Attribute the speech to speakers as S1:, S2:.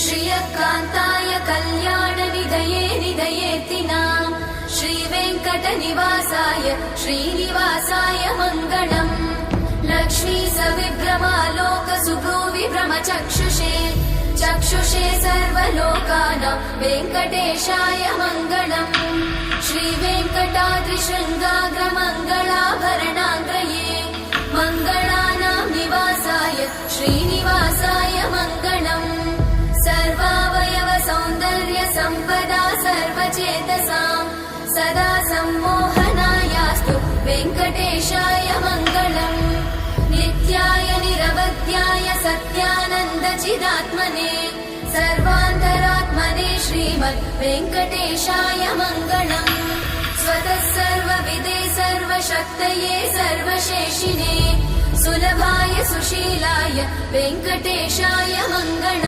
S1: श्रियकान्ताय कल्याणनिधये निधयेतिनाम् श्रीवेङ्कटनिवासाय श्रीनिवासाय मङ्गलम्। लक्ष्मी सविभ्रमालोकसुभ्रूविभ्रमचक्षुषे चक्षुषे सर्वलोकानां वेङ्कटेशाय मङ्गलम्। श्रीवेङ्कटाद्रिशृङ्गाग्रमङ्गलाभरणाङ्गये मङ्गलानां निवासाय श्रीनिवासाय मङ्गलम्। सर्वावयव सौन्दर्य सम्पदा सर्वचेतसां सदा सम्मोहनायास्तु वेङ्कटेशाय मङ्गलम्। नित्याय निरवध्याय सत्यानन्दचिदात्मने सर्वान्तरात्मने श्रीमद् वेङ्कटेशाय मङ्गलम्। स्वतः सर्वविदे सर्वशक्तये सर्वशेषिने सुलभाय सुशीलाय वेङ्कटेशाय मङ्गलम्।